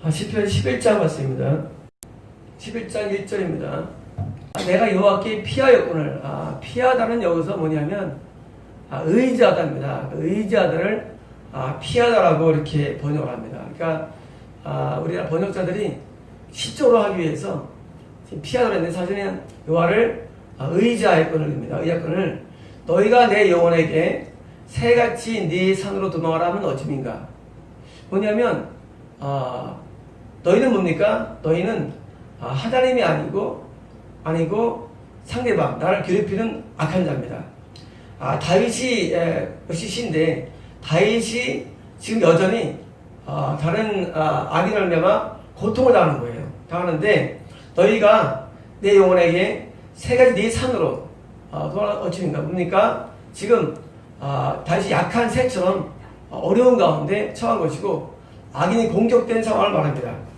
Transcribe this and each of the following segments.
시편 11장 말씀입니다. 11장 1절입니다. 내가 여호와께 피하였거늘. 피하다는 여기서 뭐냐면 의지하다입니다. 의지하다를 피하다라고 이렇게 번역을 합니다. 그러니까 우리나라 번역자들이 시적으로 하기 위해서 피하다로 했는데 사실은 여호와를 의지하였거늘입니다. 의지하였거늘. 너희가 내 영혼에게 새같이 네 산으로 도망하라 하면 어찌민가. 뭐냐면 너희는 뭡니까? 너희는 하나님이 아니고 상대방, 나를 괴롭히는 악한 자입니다. 다윗이 시인데 다윗이 지금 여전히 다른 악인을 말미암아 고통을 당하는 거예요. 당하는데 너희가 내 영혼에게 세 가지 네 산으로 어찌인가 뭡니까? 지금 다윗이 약한 새처럼 어려운 가운데 처한 것이고 악인이 공격된 상황을 말합니다.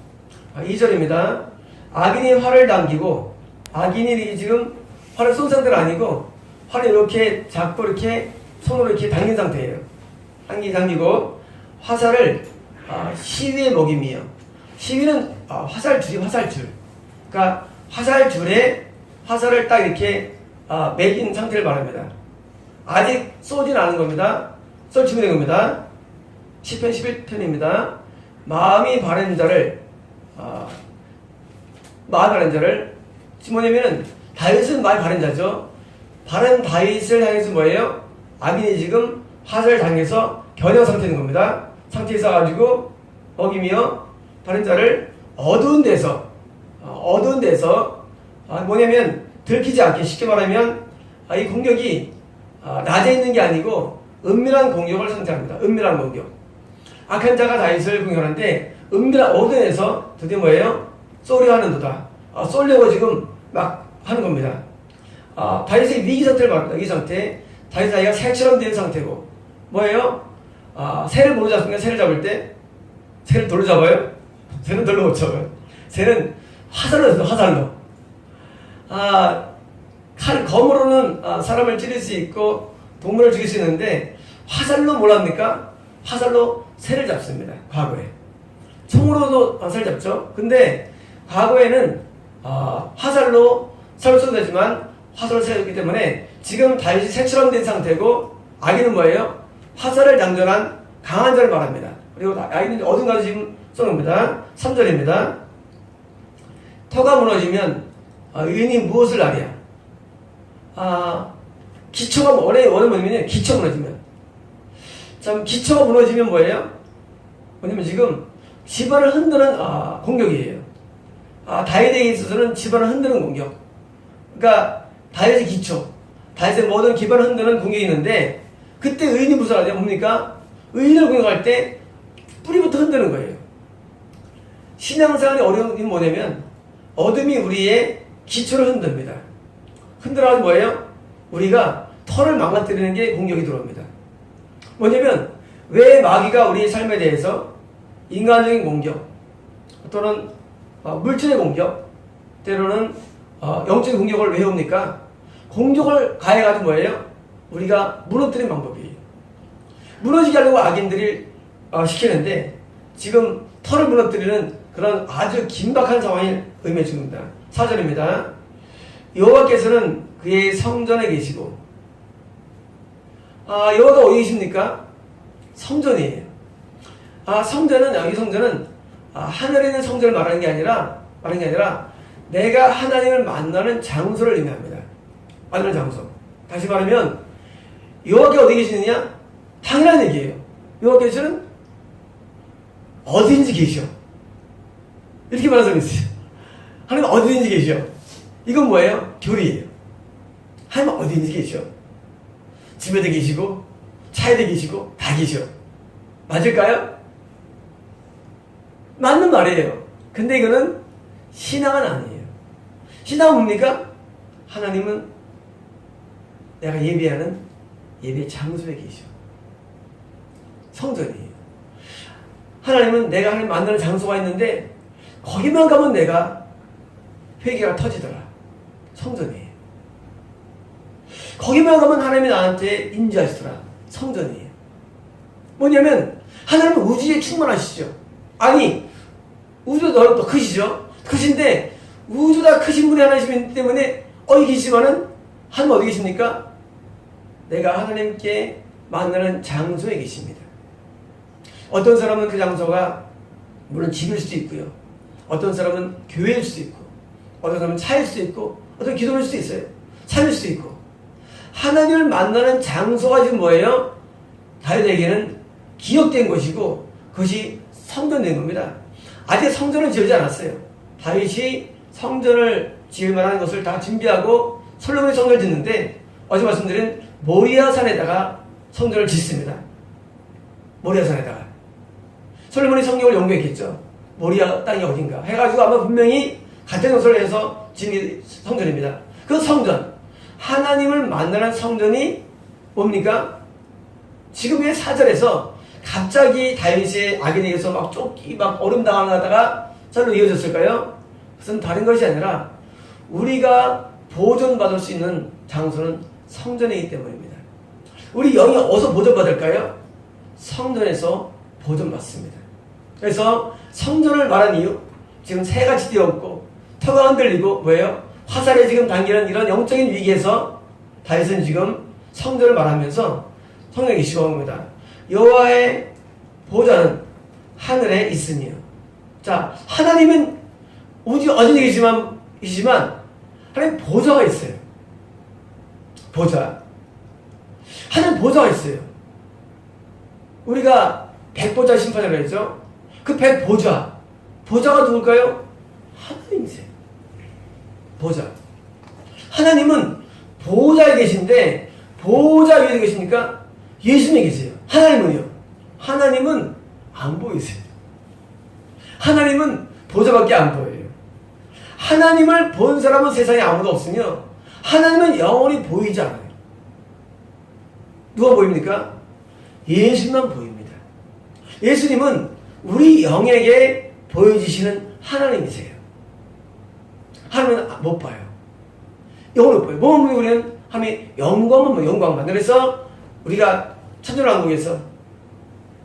2절입니다. 악인이 활을 당기고 악인이 지금 활을 쏜 상태가 아니고 활을 이렇게 잡고 이렇게 손으로 이렇게 당긴 상태예요. 당기고 화살을 시위에 먹임이요. 시위는 화살줄이 화살줄. 그러니까 화살줄에 화살을 딱 이렇게 매긴 상태를 말합니다. 아직 쏘진 않은 겁니다. 쏠 준비된 겁니다. 시편 11편입니다. 마음이 바른 자를 지금 뭐냐면은 다윗은 마음이 바른 자죠. 바른 다윗을 향해서 뭐예요? 악인이 지금 화살을 당해서 변형 상태인 겁니다. 상태에 있어가지고 먹이며 바른 자를 어두운 데서 뭐냐면 들키지 않게 쉽게 말하면 이 공격이 낮에 있는 게 아니고 은밀한 공격을 상징합니다. 은밀한 공격. 악한 자가 다윗을 공격하는데 은밀한 어두운에서 드디어 뭐예요? 쏘려 하는도다. 쏘려고 지금 막 하는 겁니다. 다윗의 위기 상태를 말합니다. 위기 상태. 다윗 자기가 새처럼 된 상태고 뭐예요? 새를 뭐로 잡습니까? 새를 잡을 때 새를 돌로 잡아요? 새는 돌로 못 잡아요. 새는 화살로 잡아요. 화살로. 검으로는 사람을 찌를 수 있고 동물을 죽일 수 있는데 화살로 뭘 합니까? 화살로 새를 잡습니다. 과거에. 총으로도 새를 잡죠. 근데 과거에는 화살로 새를 쏘도 되지만 화살로 새를 잡기 때문에 지금 다윗이 새처럼 된 상태고 악인은 뭐예요? 화살을 당전한 강한 자를 말합니다. 그리고 악인은 어딘가로 지금 쏘는겁니다. 3절입니다. 터가 무너지면 의인이 무엇을 하랴? 기초가 뭐냐면 기초 무너지면. 참 기초가 무너지면 뭐예요? 뭐냐면 지금 집안을 흔드는 공격이에요. 다윗에게 있어서는 집안을 흔드는 공격. 그러니까 다윗의 기초, 다윗의 모든 기반을 흔드는 공격이 있는데 그때 의인이 무슨 하냐? 뭡니까? 의인을 공격할 때 뿌리부터 흔드는 거예요. 신앙생활의 어려움이 뭐냐면 어둠이 우리의 기초를 흔듭니다. 흔들어가지고 뭐예요? 우리가 털을 망가뜨리는 게 공격이 들어옵니다. 뭐냐면 왜 마귀가 우리의 삶에 대해서 인간적인 공격 또는 물질의 공격 때로는 영적인 공격을 왜 해옵니까? 공격을 가해가지고 뭐예요? 우리가 무너뜨리는 방법이에요. 무너지게 하려고 악인들이 시키는데 지금 털을 무너뜨리는 그런 아주 긴박한 상황을 의미해 줍니다. 4절입니다. 여호와께서는 그의 성전에 계시고 여호와가 어디 계십니까? 성전이에요. 성전은 여기 성전은 하늘에 있는 성전을 말하는 게 아니라 내가 하나님을 만나는 장소를 의미합니다. 만나는 장소. 다시 말하면 여호와가 어디 계시느냐? 당연한 얘기예요. 여호와께서는 어디든지 계셔. 이렇게 말하는 사람이 있어요. 하나님 어디든지 계셔. 이건 뭐예요? 교리예요. 하나님 어디든지 계셔. 집에도 계시고 차에도 계시고 다 계셔. 맞을까요? 맞는 말이에요. 근데 이거는 신앙은 아니에요. 신앙은 뭡니까? 하나님은 내가 예배하는 예배 장소에 계셔. 성전이에요. 하나님은 내가 하나님 만나는 장소가 있는데 거기만 가면 내가 회개가 터지더라. 성전이에요. 거기만 가면 하나님이 나한테 인자하시더라. 성전이에요. 뭐냐면 하나님은 우주에 충만하시죠. 아니 우주가 넓고 크시죠? 크신데 우주가 크신 분이 하나님이기 때문에 여기 계시지만은 하나님 어디 계십니까? 내가 하나님께 만나는 장소에 계십니다. 어떤 사람은 그 장소가 물론 집일 수도 있고요. 어떤 사람은 교회일 수도 있고, 어떤 사람은 차일 수도 있고, 어떤 기도일 수도 있어요. 삶일 수도 있고. 하나님을 만나는 장소가 지금 뭐예요? 다윗에게는 기억된 것이고 그것이 성전된 겁니다. 아직 성전을 지어지 않았어요. 다윗이 성전을 지을 만한 것을 다 준비하고 솔로몬이 성전을 짓는데 어제 말씀드린 모리아 산에다가 성전을 짓습니다. 모리아 산에다가. 솔로몬이 성경을 연구했겠죠. 모리아 땅이 어딘가 해가지고 아마 분명히 같은 것을 해서 지은 성전입니다. 그 성전, 하나님을 만나는 성전이 뭡니까? 지금의 4절에서 갑자기 다윗의 악인에게서 막 쫓기, 막 어름당하다가 절로 이어졌을까요? 그것은 다른 것이 아니라 우리가 보존받을 수 있는 장소는 성전이기 때문입니다. 우리 영이 어디서 보존받을까요? 성전에서 보존받습니다. 그래서 성전을 말한 이유, 지금 새같이 뛰어없고 터가 흔들리고 뭐예요? 화살에 지금 당기는 이런 영적인 위기에서 다윗은 지금 성전을 말하면서 성경에 기시한 겁니다. 여호와의 보좌는 하늘에 있으니요. 자, 하나님은 어디 계시지만 하나님 보좌가 있어요. 보좌. 하나님 보좌가 있어요. 우리가 백보자 심판이라고 했죠. 그 백보좌. 보좌가 누굴까요? 하나님이세요. 보좌. 하나님은 보좌에 계신데 보좌 위에 계십니까? 예수님이 계세요. 하나님은요? 하나님은 안 보이세요. 하나님은 보좌밖에 안 보여요. 하나님을 본 사람은 세상에 아무도 없으며 하나님은 영원히 보이지 않아요. 누가 보입니까? 예수님만 보입니다. 예수님은 우리 영에게 보여주시는 하나님이세요. 하나님은 못 봐요. 영원히 못 봐요. 뭐 우리는 하나님의 영광만. 그래서 우리가 천년왕국에서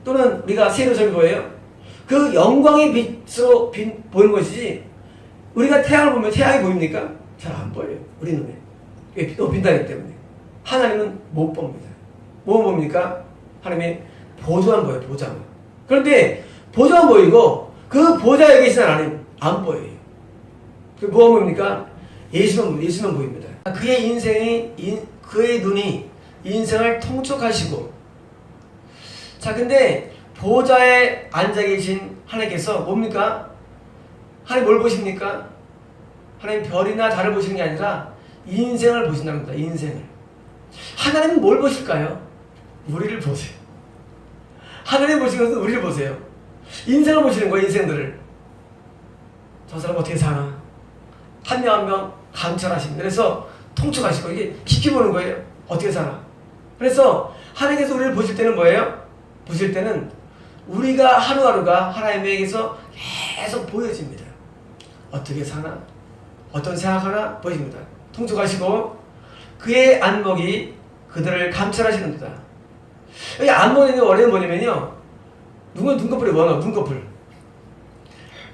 또는 우리가 세례성이 뭐예요? 그 영광의 빛으로 보이는 것이지 우리가 태양을 보면 태양이 보입니까? 잘 안 보여요. 우리 눈에. 왜? 또 빛나기 때문에. 하나님은 못 봅니다. 뭐 봅니까? 하나님의 보좌만 보여요. 보좌만. 그런데 보좌만 보이고 그 보좌에 계신 하나님 안 보여요. 그 뭐가 보입니까? 예수만 보입니다. 그의 눈이 인생을 통촉하시고, 자, 근데 보좌에 앉아 계신 하나님께서 뭡니까? 하나님 뭘 보십니까? 하나님 별이나 달을 보시는 게 아니라 인생을 보신다는 겁니다. 인생을. 하나님은 뭘 보실까요? 우리를 보세요. 하나님 보시는 것은 우리를 보세요. 인생을 보시는 거예요. 인생들을. 저 사람 어떻게 사나? 한 명 한 명 감찰하십니다. 그래서 통촉하시고 이게 깊이 보는 거예요. 어떻게 사나? 그래서 하나님께서 우리를 보실 때는 뭐예요? 보실 때는 우리가 하루하루가 하나님에게서 계속 보여집니다. 어떻게 사나? 어떤 생각하나? 보여집니다. 통촉하시고 그의 안목이 그들을 감찰하시는도다. 여기 안목의 원래는 뭐냐면요. 눈꺼풀이 뭐나? 눈꺼풀.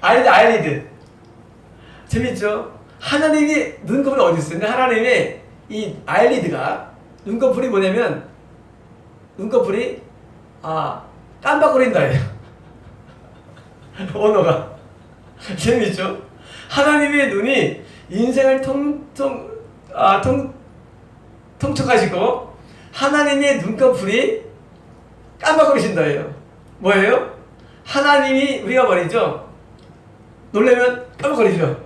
아이리드. 재밌죠? 하나님이 눈꺼풀이 어디 있어요? 근데 하나님의 이 아이리드가 눈꺼풀이 뭐냐면 눈꺼풀이 깜빡거린다예요. 언어가 재밌죠? 하나님의 눈이 인생을 통촉하시고 하나님의 눈꺼풀이 깜빡거리신다예요. 뭐예요? 하나님이 우리가 말이죠. 놀라면 깜빡거리죠.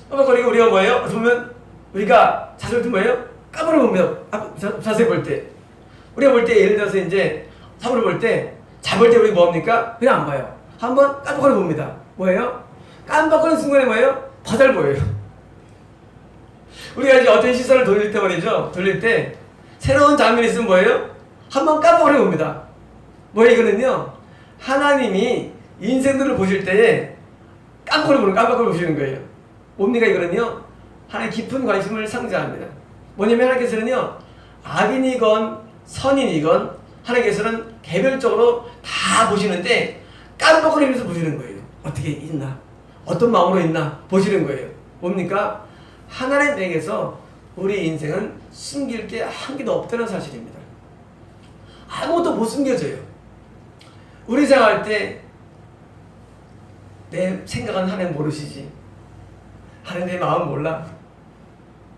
깜빡거리고 우리가 뭐예요? 보면 우리가 자세히 볼 때 뭐예요? 깜빡거립니다. 자세히 볼 때. 우리가 볼 때 예를 들어서 이제 사물을 볼 때 잡을 때 우리 뭐합니까? 그냥 안 봐요. 한번 깜빡거려 봅니다. 뭐예요? 깜빡거리는 순간에 뭐예요? 더 잘 보여요. 우리가 이제 어떤 시선을 돌릴 때 말이죠. 돌릴 때 새로운 장면이 있으면 뭐예요? 한번 깜빡거려 봅니다. 뭐예요? 이거는요. 하나님이 인생들을 보실 때에 깜빡거려 보시는 거예요. 뭡니까? 이거는요. 하나님의 깊은 관심을 상징합니다. 뭐냐면 하나님께서는요. 악인이건 선인이건 하나님께서는 개별적으로 다 보시는데 깜빡거리면서 보시는 거예요. 어떻게 있나? 어떤 마음으로 있나? 보시는 거예요. 뭡니까? 하나님에게서 우리 인생은 숨길 게 한 개도 없다는 사실입니다. 아무것도 못 숨겨져요. 우리 생각할 때 내 생각은 하나님 모르시지. 하나님 내 마음 몰라.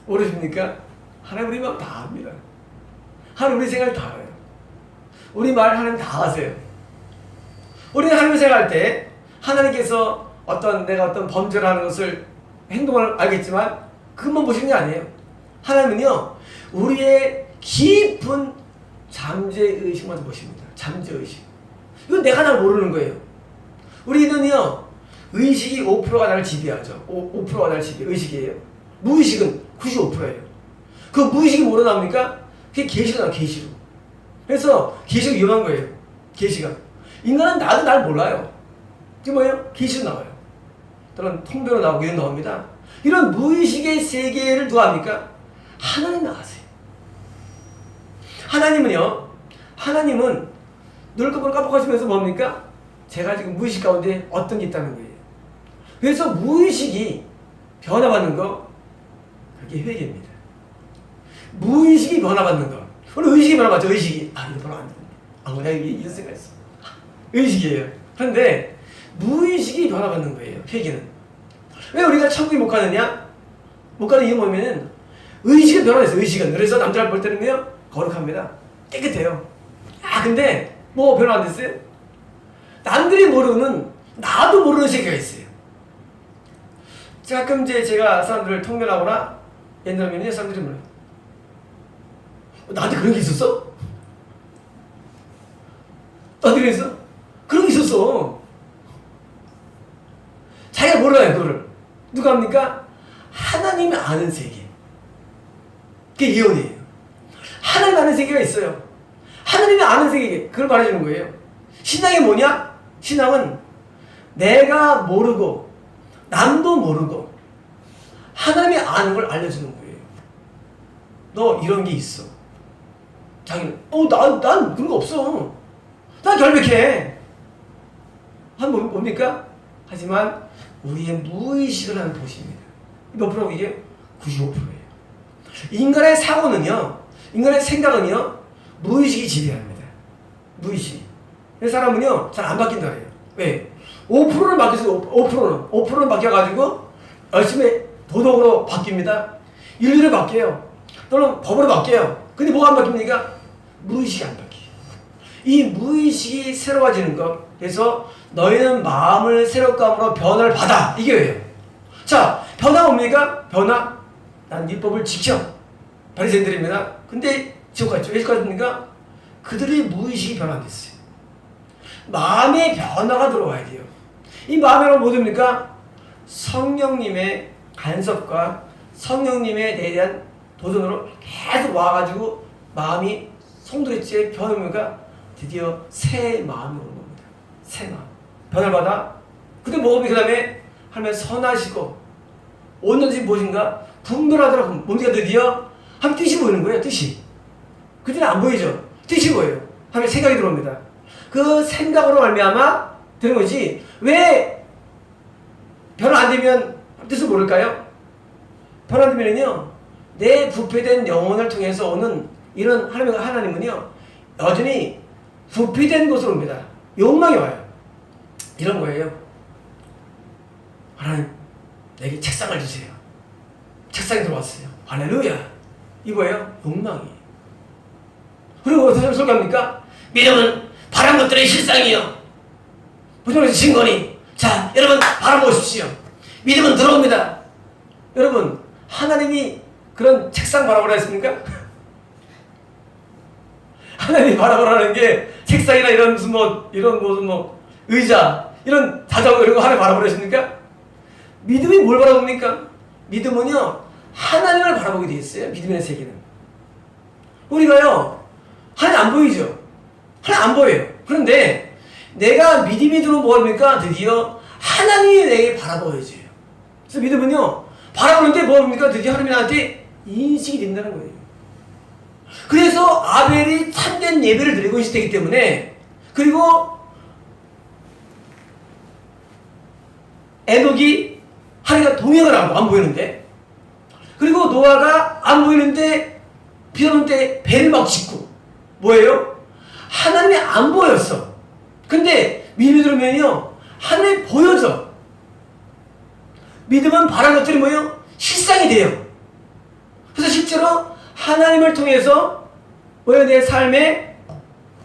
모르십니까? 하나님 우리 마음 다 압니다. 하나님 우리 생각 다 알아요. 우리 말 하나님 다 아세요. 우리는 하나님을 생각할 때 하나님께서 내가 어떤 범죄를 하는 것을 행동을 알겠지만 그것만 보시는 게 아니에요. 하나님은요 우리의 깊은 잠재의식만 보십니다. 잠재의식. 이건 내가 날 모르는 거예요. 우리는요 의식이 5%가 나를 지배하죠. 5%가 나를 지배. 의식이에요. 무의식은 95%예요. 그 무의식이 뭐로 나옵니까? 그게 계시가 나와요. 계시로. 그래서 계시가 위험한 거예요. 계시가. 인간은 나도 날 몰라요. 그게 뭐예요? 계시로 나와요. 또는 통배로 나오고 이런 나옵니다. 이런 무의식의 세계를 누가 합니까? 하나님 아세요. 하나님은 눈을 깜빡하시면서 뭡니까? 제가 지금 무의식 가운데 어떤 게 있다는 거예요. 그래서 무의식이 변화받는 거, 그게 회개입니다. 무의식이 변화받는 거. 오늘 의식이 변화받죠, 의식이. 이거 변화 안 됩니다. 내가 이런 생각했어. 의식이에요. 그런데 무의식이 변화받는 거예요, 회개는. 왜 우리가 천국에 못 가느냐? 못 가는 이유 뭐냐면 의식은 변화했어요, 의식은. 그래서 남들 볼 때는요, 거룩합니다. 깨끗해요. 근데 뭐 변화 안 됐어요? 남들이 모르는, 나도 모르는 세계가 있어요. 가끔 제가 사람들을 통면하거나 옛날에는 사람들이 몰라요. 나한테 그런 게 있었어? 나한테 그랬어? 그런 게 있었어. 자기가 몰라요, 그거를. 누가 합니까? 하나님이 아는 세계. 그게 예언이에요. 하나님 아는 세계가 있어요. 하나님이 아는 세계, 그걸 말해주는 거예요. 신앙이 뭐냐? 신앙은 내가 모르고 남도 모르고 하나님이 아는 걸 알려주는 거예요. 너 이런 게 있어. 자기는 난 그런 거 없어. 난 결백해. 뭡니까? 하지만 우리의 무의식을 하는 도시입니다. 몇 프로고 이게? 95%예요. 인간의 사고는요, 인간의 생각은요, 무의식이 지배합니다. 무의식. 사람은요, 잘 안 바뀐다 그래요. 왜? 5%는 바뀌었어요. 5%는 바뀌어가지고 열심히 도덕으로 바뀝니다. 인류로 바뀌어요. 또는 법으로 바뀌어요. 근데 뭐가 안 바뀝니까? 무의식이 안 바뀌어요. 이 무의식이 새로워지는 것. 그래서 너희는 마음을 새롭게 함으로 변화를 받아. 이게 왜요? 자, 변화 뭡니까? 변화. 난 율법을 지켜. 바리새인들입니다. 근데 지옥 갔죠. 왜 지옥 갔습니까? 그들의 무의식이 변화됐어요. 마음의 변화가 들어와야 돼요. 이 마음의 뭐 됩니까? 성령님의 간섭과 성령님에 대한 도전으로 계속 와가지고 마음이 성도의 변화가 드디어 새 마음으로 오는 겁니다. 새 마음. 변화를 받아. 근데 그 다음에 하나님 선하시고 온전히 무엇인가 분별하더라고. 뭡니까 드디어? 하나님 뜻이 보이는 거예요. 뜻이. 그때는 안 보이죠. 뜻이 보여요. 하나님 생각이 들어옵니다. 그 생각으로 말미암아 되는 거지. 왜 변화 안 되면 뜻을 모를까요? 변화 안 되면요, 내 부패된 영혼을 통해서 오는 이런 하나님은요, 여전히 부패된 곳으로 옵니다. 욕망이 와요. 이런 거예요. 하나님, 내게 책상을 주세요. 책상에 들어왔어요. 할렐루야. 이거예요. 욕망이에요. 그리고 어떻게 설교합니까? 믿음은 바란 것들의 실상이요. 무슨 증거니? 자, 여러분 바라보십시오. 믿음은 들어옵니다. 여러분, 하나님이 그런 책상 바라보라 했습니까? 하나님이 바라보라는 게 책상이나 이런 무슨 의자, 이런 자전거 이런 거 하나님 바라보라 했습니까? 믿음이 뭘 바라봅니까? 믿음은요, 하나님을 바라보게 되어 있어요. 믿음의 세계는. 우리가요, 하나님 안 보이죠? 하나님 안 보여요. 그런데 내가 믿음이 들어오면 뭐합니까? 드디어 하나님이 내게 바라보여져요. 그래서 믿음은요, 바라보는데 뭐합니까? 드디어 하나님이 나한테 인식이 된다는 거예요. 그래서 아벨이 참된 예배를 드리고 있기 때문에, 그리고 에녹이 하루가 동행을 하고 안 보이는데, 그리고 노아가 안 보이는데 비 오는 때 배를 막 짓고, 뭐예요? 하나님이 안 보였어. 근데 믿음이 들으면요 하나님이 보여져. 믿음은 바라는 것들이 뭐예요? 실상이 돼요. 그래서 실제로 하나님을 통해서 뭐예요? 내 삶에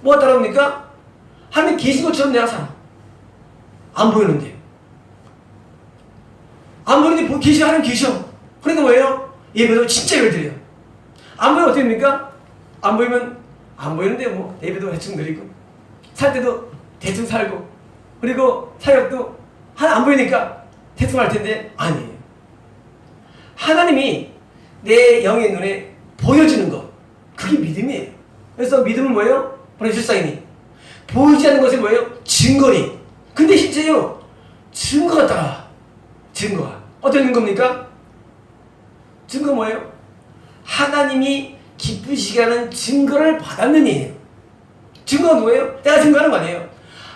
뭐가 따라옵니까? 하나님 계신 것처럼 내가 살아. 안 보이는데. 안 보이는데 계시, 하나님 계셔. 그러니까 뭐예요? 예배도 진짜 예배를 드려요. 안 보이면 어떻게 됩니까? 안 보이면 안 보이는데 뭐 예배도 대충 드리고, 살 때도 대충 살고, 그리고 사역도 하나 안 보이니까 대충 할 텐데 아니에요. 하나님이 내 영의 눈에 보여지는 것, 그게 믿음이에요. 그래서 믿음은 뭐예요? 바로 실상이니. 보이지 않는 것이 뭐예요? 증거니. 근데 실제요 증거가 따라. 증거가 어떤 증거입니까? 증거 뭐예요? 하나님이 기쁘시게 하는 증거를 받았느니에요. 증거가 뭐예요? 내가 증거하는 거 아니에요.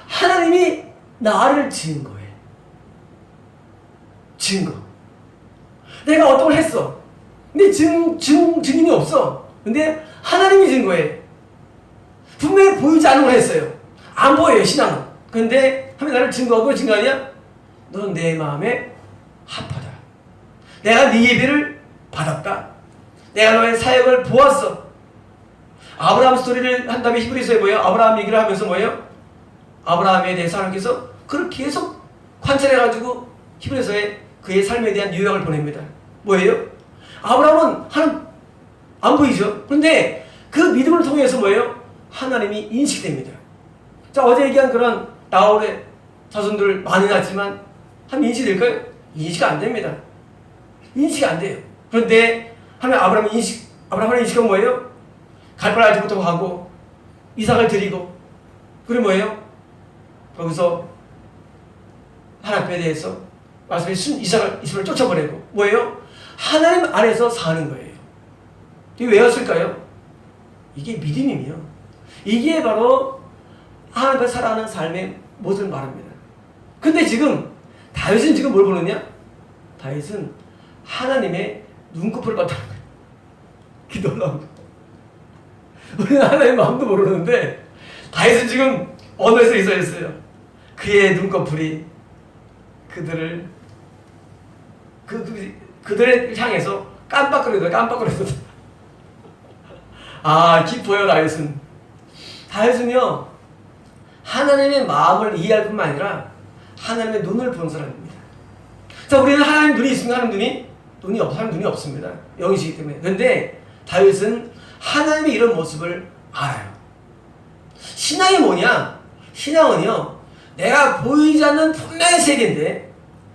하나님이 나를 증거해. 증거. 내가 어떤 걸 했어. 근데 증인이 없어. 근데 하나님이 증거해. 분명히 보이지 않는 걸 했어요. 안 보여요, 신앙은. 근데 하면 나를 증거하고 증거하냐? 너는 내 마음에 합하다. 내가 네 예배를 받았다. 내가 너의 사역을 보았어. 아브라함 스토리를 한 다음에 히브리서에 뭐예요? 아브라함 얘기를 하면서 뭐예요? 아브라함에 대해서 하나님께서 그걸 계속 관찰해가지고 히브리서에 그의 삶에 대한 요약을 보냅니다. 뭐예요? 아브라함은 하나님 안 보이죠? 그런데 그 믿음을 통해서 뭐예요? 하나님이 인식됩니다. 자, 어제 얘기한 그런 나홀의 자손들 많이 났지만 하나님 인식될까요? 인식 안 됩니다. 인식이 안 돼요. 그런데 하나님 아브라함을 인식한 뭐예요? 갈 바를 알지 못하고 하고 이삭을 드리고, 그리고 뭐예요? 거기서 하나님에 대해서 말씀해 이삭을 쫓아보내고, 뭐예요? 하나님 안에서 사는 거예요. 이게 왜 왔을까요? 이게 믿음이며, 이게 바로 하나님 앞에 살아가는 삶의 모습을 말합니다. 근데 지금 다윗은 지금 뭘 보느냐? 다윗은 하나님의 눈꺼풀을 봤다는 거예요. 기도하고. 우리는 하나님의 마음도 모르는데 다윗은 지금 언어에서 있어요. 그의 눈꺼풀이 그들을 그들을 향해서 깜빡거리더라. 아, 기뻐요. 다윗은요 하나님의 마음을 이해할 뿐만 아니라 하나님의 눈을 보는 사람입니다. 자, 우리는 하나님 눈이 있습니까? 하나님 눈이 없습니다. 영이시기 때문에. 그런데 다윗은 하나님의 이런 모습을 알아요. 신앙이 뭐냐? 신앙은요 내가 보이지 않는 분명한 세계인데,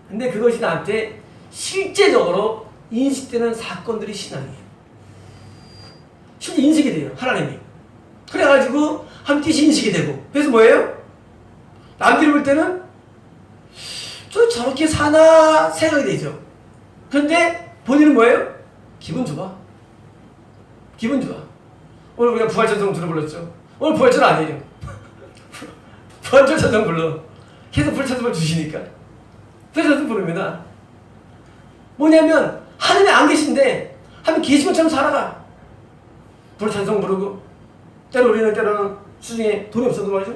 근데 그것이 나한테 실제적으로 인식되는 사건들이 신앙이에요. 실제 인식이 돼요, 하나님이. 그래가지고 하나님 뜻이 인식이 되고, 그래서 뭐예요? 남들이 볼 때는 저렇게 사나 생각이 되죠. 그런데 본인은 뭐예요? 기분 좋아. 오늘 우리가 부활전성 들어불렀죠. 오늘 부활전 아니에요. 부활전 찬송 불러. 계속 부활전성을 주시니까 부활전성 부릅니다. 뭐냐면 하나님이 안 계신데 하나님 계신 것처럼 살아가. 부활전성 부르고, 때로는 수중에 돈이 없어도 말이죠,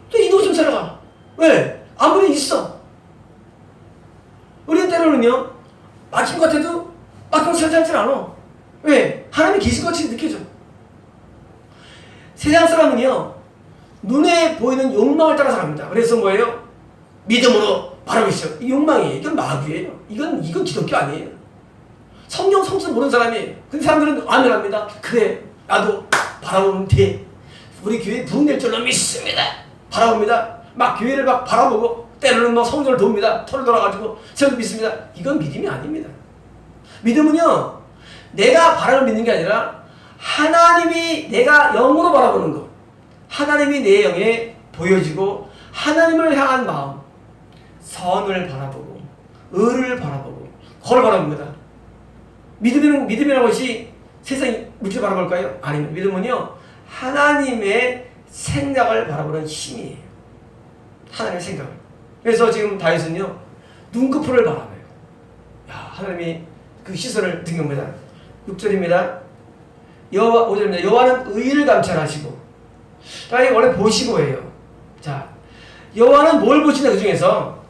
또 이도 좀 살아가. 왜? 아무리 있어. 우리는 때로는요 막힌 것 같아도 막힌 것 살지 않아. 왜? 하나님이 계신 것 같이 느껴져. 세상 사람은요 눈에 보이는 욕망을 따라 살아갑니다. 그래서 뭐예요? 믿음으로 바라보시죠. 이 욕망이에요. 이건 마귀예요. 이건 기독교 아니에요. 성령 성수 모르는 사람이에요. 근데 사람들은 안면합니다. 그래, 나도 바라보면 돼. 우리 교회 부흥될 줄로 믿습니다. 바라봅니다. 막 교회를 막 바라보고, 때로는 막 성전을 돕니다. 털을 돌아가지고 저도 믿습니다. 이건 믿음이 아닙니다. 믿음은요 내가 바라를 믿는 게 아니라 하나님이 내가 영으로 바라보는 것, 하나님이 내 영에 보여지고 하나님을 향한 마음, 선을 바라보고 의를 바라보고 그걸 바라봅니다. 믿음이라는 것이 세상 물질 바라볼까요? 아닙니다. 믿음은요 하나님의 생각을 바라보는 힘이에요. 하나님의 생각을. 그래서 지금 다윗은요 눈꺼풀을 바라봐요. 야, 하나님이 그 시선을 든 겁니다. 6절입니다. 여호와, 5절입니다. 여호와는 의를 감찰하시고, 아니 원래 보시고예요. 자, 여호와는 뭘 보시냐, 그 중에서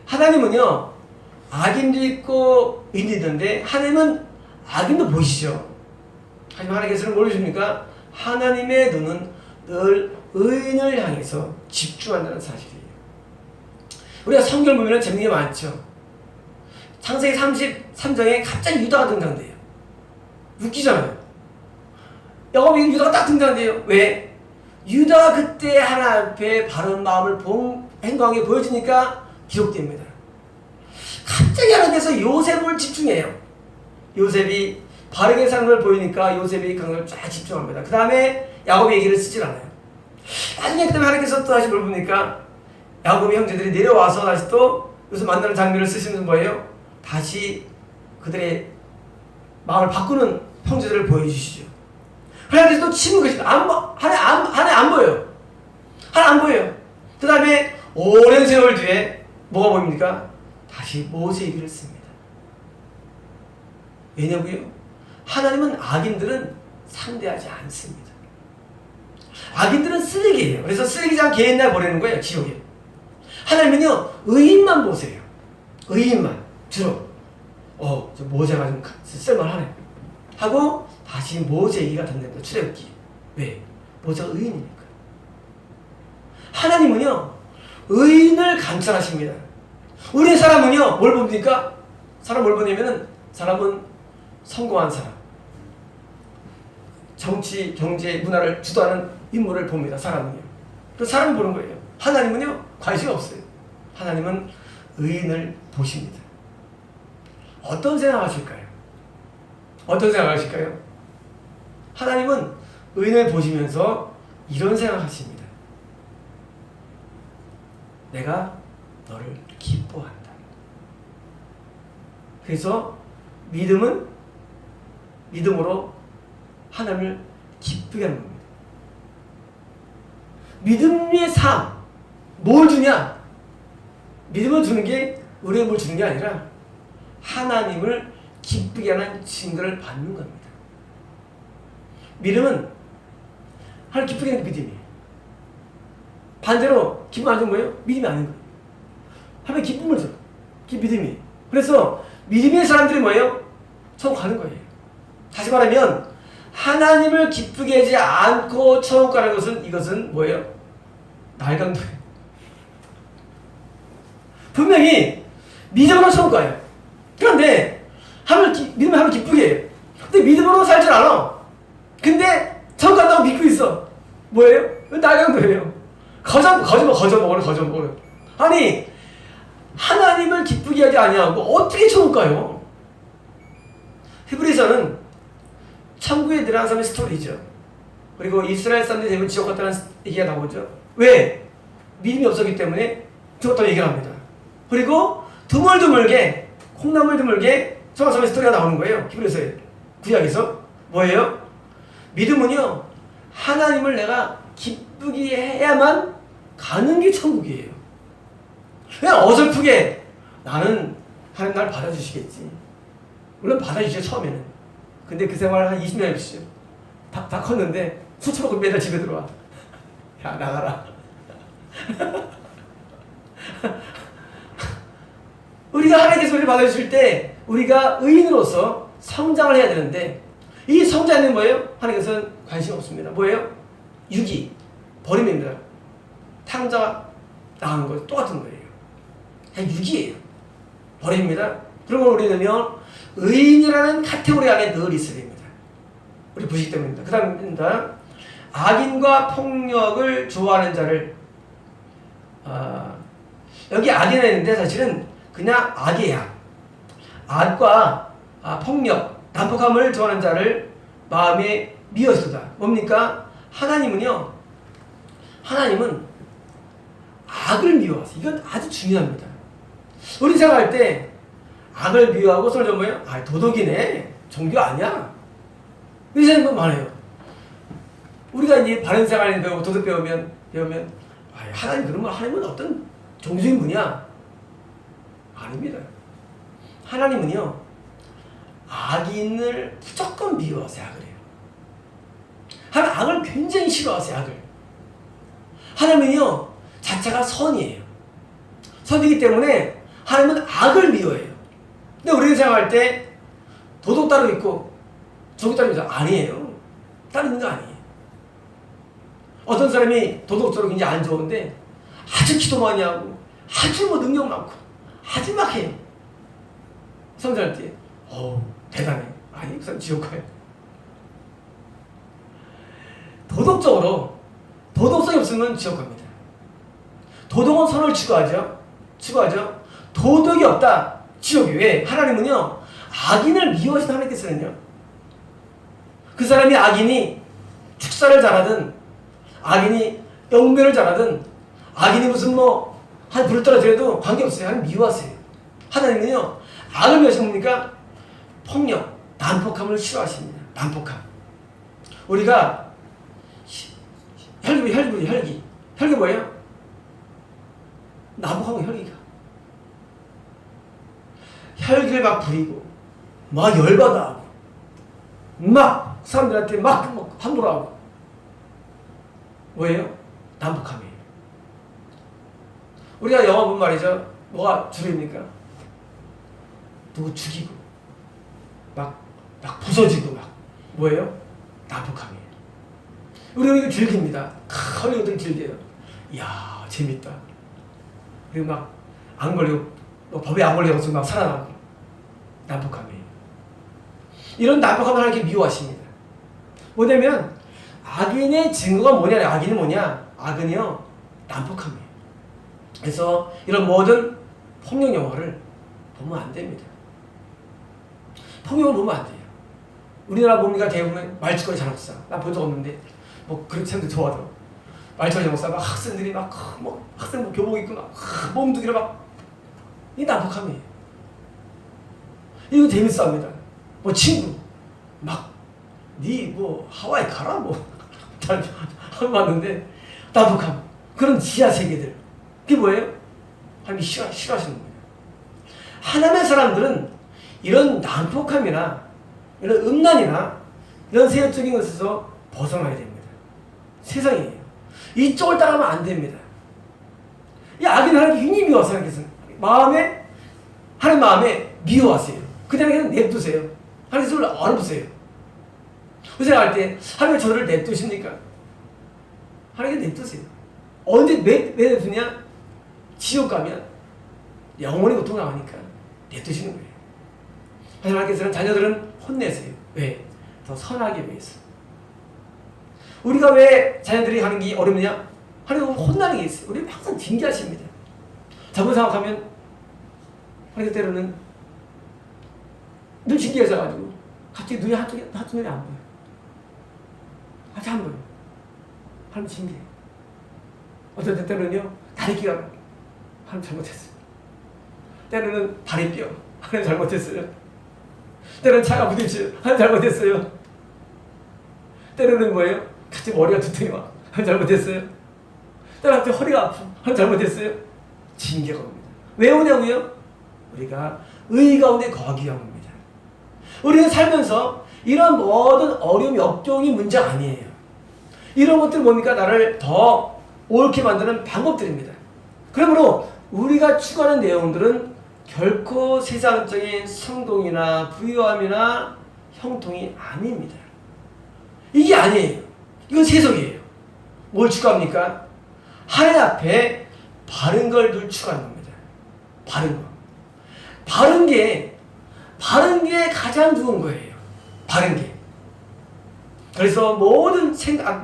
하나님은요 악인도 있고 의인도 있는데 하나님은 악인도 보시죠. 하지만 하나님께서는 뭘 보십니까? 하나님의 눈은 늘 의인을 향해서 집중한다는 사실이에요. 우리가 성경 보면 재밌는 게 많죠. 창세기 33장에 갑자기 유다가 등장돼요. 웃기잖아요. 야곱이 유다가 딱 등장돼요. 왜? 유다가 그때 하나님 앞에 바른 마음을 행동하게 보여주니까 기록됩니다. 갑자기 하나님께서 요셉을 집중해요. 요셉이 바르게 사는 걸 보이니까 요셉이 그걸 쫙 집중합니다. 그 다음에 야곱의 얘기를 쓰질 않아요. 나중에 그다음에 하나님께서 또 다시 뭘 보니까 야곱의 형제들이 내려와서 다시 또 요셉 만나는 장면을 쓰시는 거예요. 다시 그들의 마음을 바꾸는 형제들을 보여주시죠. 하나님께서 또 치는 것이 하나 안 보여요. 하나 안 보여요. 그 다음에 오랜 세월 뒤에 뭐가 보입니까? 다시 모세 얘기를 씁니다. 왜냐고요? 하나님은 악인들은 상대하지 않습니다. 악인들은 쓰레기예요. 그래서 쓰레기장 개인날 보내는 거예요. 지옥에. 하나님은요 의인만 보세요. 의인만 주로 저 모세가 좀 쓸만하네 하고 다시 모세 얘기가 던집니다. 출애굽기. 왜? 모세가 의인이니까. 하나님은요 의인을 감찰하십니다. 우리 사람은요 뭘 봅니까? 사람 뭘 보냐면은 사람은 성공한 사람, 정치, 경제, 문화를 주도하는 인물을 봅니다. 사람은요. 그 사람을 보는 거예요. 하나님은요 관심 없어요. 하나님은 의인을 보십니다. 어떤 생각하실까요? 어떤 생각하실까요? 하나님은 의인을 보시면서 이런 생각하십니다. 내가 너를 기뻐한다. 그래서 믿음으로 하나님을 기쁘게 하는 겁니다. 믿음의 삶, 뭘 주냐? 믿음을 주는 게 우리가 뭘 주는 게 아니라 하나님을 기쁘게 하는 증거를 받는 겁니다. 믿음은 하나님 기쁘게 하는 게 믿음이에요. 반대로 기쁨 안 주는 거예요? 믿음이 아닌 거예요. 하나님 기쁨을 줘. 그게 믿음이에요. 그래서 믿음의 사람들이 뭐예요? 천국 가는 거예요. 다시 말하면 하나님을 기쁘게 하지 않고 천국 가는 것은 이것은 뭐예요? 날강도예요. 분명히 믿음으로 천국 가요. 그런데 믿음을 하나님 기쁘게 해요. 근데 믿음으로 살질 않아. 근데 천국 간다고 믿고 있어. 뭐예요? 날강도예요. 거저 먹어요. 아니 하나님을 기쁘게 하지 아니하고 어떻게 천국 가요? 히브리서는 천국에 들어간 사람의 스토리죠. 그리고 이스라엘 사람들이 대부분 지옥 갔다는 얘기가 나오죠. 왜? 믿음이 없었기 때문에 지옥 갔다는 얘기를 합니다. 그리고 드물게 콩나물 드물게 천국 사람의 스토리가 나오는 거예요. 히브리서에. 구약에서. 뭐예요? 믿음은요 하나님을 내가 기쁘게 해야만 가는 게 천국이에요. 그냥 어설프게 나는 하나님 날 받아주시겠지. 물론 받아주시죠 처음에는. 근데 그 생활 한 20년 해보시죠. 다 컸는데 술 처먹고 매달 집에 들어와. 야 나가라. 우리가 하나님께서 우리를 받아주실 때 우리가 의인으로서 성장을 해야 되는데 이 성장은 뭐예요? 하나님께서는 관심 없습니다. 뭐예요? 유기, 버림입니다. 탕자가 나간 거 똑같은 거예요. 그냥 유기예요. 버립니다. 그러면 우리는요 의인이라는 카테고리 안에 늘 있어야 됩니다. 우리 보시기 때문입니다. 그 다음입니다. 악인과 폭력을 좋아하는 자를 여기 악이라 했는데 사실은 그냥 악이야. 악과 폭력, 난폭함을 좋아하는 자를 마음에 미워서다. 뭡니까? 하나님은 악을 미워하세요. 이건 아주 중요합니다. 우리 생각할 때 악을 미워하고 서로 좀 뭐예요? 도덕이네. 종교 아니야. 이 생각 많아요. 우리가 이제 바른 생활을 배우고 도덕 배우면 하나님 그런 거 하나님은 어떤 종교적인 분이야. 아닙니다. 하나님은요, 악인을 무조건 미워하세요. 악을 해요. 하나님 악을 굉장히 싫어하세요. 악을. 하나님은요, 자체가 선이에요. 선이기 때문에 하나님은 악을 미워해요. 근데 우리가 생각할 때 도덕 따로 있고 정의 따로 있죠. 아니에요. 따로 있는 거 아니에요. 어떤 사람이 도덕적으로 굉장히 안 좋은데 아주 기도 많이 하고 아주 뭐 능력 많고 아주 막 해요. 성장할 때 대단해. 아니 그 사람 지옥 가요. 도덕적으로 도덕성이 없으면 지옥 갑니다. 도덕은 선을 추구하죠. 도덕이 없다. 지옥이. 왜? 하나님은요, 악인을 미워하시는 하나님께서는요, 그 사람이 악인이 축사를 잘하든 악인이 영매를 잘하든 악인이 무슨 한 불을 떨어뜨려도 관계없어요. 하나님 미워하세요. 하나님은요, 악을 미워하시는 겁니까? 폭력, 난폭함을 싫어하십니다. 난폭함. 우리가 혈기 뭐예요? 난폭한 거 혈기가. 혈기를 막 부리고 막 열받아 하고 막 사람들한테 막 함부로 하고 뭐예요? 난폭함이에요. 우리가 영화 보면 말이죠. 뭐가 주류입니까? 누구 죽이고 막 부서지고 막 뭐예요? 난폭함이에요. 우리는 이거 즐깁니다. 헐리우드를 즐겨요. 이야 재밌다. 그리고 막 안 걸리고 법에 안 걸려서 막 살아나고 난폭함이에요. 이런 난폭함을 하나님께 미워하십니다. 뭐냐면 악인의 증거가 뭐냐? 악인은 뭐냐? 악은요 난폭함이에요. 그래서 이런 모든 폭력 영화를 보면 안 됩니다. 폭력을 보면 안 돼요. 우리나라 뭡니까? 대부분 말죽거리 잔혹사. 나 본 적 없는데 그렇게 생각도 좋아하더라고. 말죽거리 잔혹사 막 학생들이 학생 교복 입고 몸뚱이를 이 난폭함이에요. 이거 재밌어 합니다. 친구 하와이 가라 잘 봤는데 난폭함. 그런 지하 세계들. 그게 뭐예요? 하나님이 싫어하시는 거예요. 하나님의 사람들은 이런 난폭함이나 이런 음란이나 이런 세속적인 것에서 벗어나야 됩니다. 세상이에요. 이쪽을 따라가면 안 됩니다. 이 악인 하나님께 굉장히 미워하세요. 하나님 마음에 미워하세요. 그냥 냅두세요. 하나님께서 어렵으세요. 그 생각할 때 하나님이 저를 냅두십니까? 하나님께 냅두세요. 언제 왜 냅두냐? 지옥 가면 영원히 고통당하니까 냅두시는 거예요. 하나님께서는 자녀들은 혼내세요. 왜? 더 선하기 위해서. 우리가 왜 자녀들이 하는 게 어렵냐? 하나님은 혼나는 게 있어요. 우리 항상 징계하십니다. 잘못 생각하면 하나님 때로는 늘 징계하셔가지고 갑자기 눈이 한쪽 눈이 안 보여. 갑자기 안 보여. 하나님 징계. 어떤 때로는요 다리끼가 하나님 잘못했어요. 때로는 발이 뼈 하나님 잘못했어요. 때로는 차가 부딪혀요. 하나님 잘못했어요. 때로는 뭐예요? 갑자기 머리가 두통이 와. 하나님 잘못했어요. 때로는 갑자기 허리가 아프. 하나님 잘못했어요. 징계가 옵니다. 왜 오냐고요? 우리가 의 가운데 거하기 위함입니다. 우리는 살면서 이런 모든 어려움, 역경이 문제 아니에요. 이런 것들 뭡니까? 나를 더 옳게 만드는 방법들입니다. 그러므로 우리가 추구하는 내용들은 결코 세상적인 성동이나 부유함이나 형통이 아닙니다. 이게 아니에요. 이건 세속이에요. 뭘 추구합니까? 하나님 앞에 바른 걸 늘 추구하는 겁니다. 바른 거. 바른 게 가장 좋은 거예요. 바른 게. 그래서 모든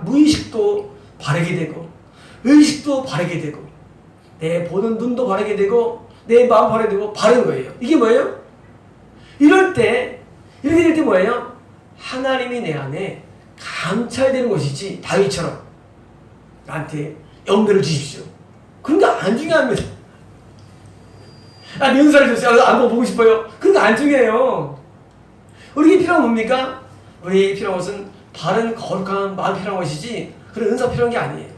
무의식도 바르게 되고, 의식도 바르게 되고, 내 보는 눈도 바르게 되고, 내 마음 바르게 되고, 바른 거예요. 이게 뭐예요? 이렇게 될 때 뭐예요? 하나님이 내 안에 감찰되는 것이지, 다윗처럼 나한테 영배를 주십시오. 그런 거 안 중요합니다. 면사를 주세요. 안 보고 싶어요. 그런 거 안 중요해요. 우리에게 필요한 뭡니까? 우리에게 필요한 것은 바른 거룩한 마음이 필요한 것이지 그런 은사가 필요한 게 아니에요.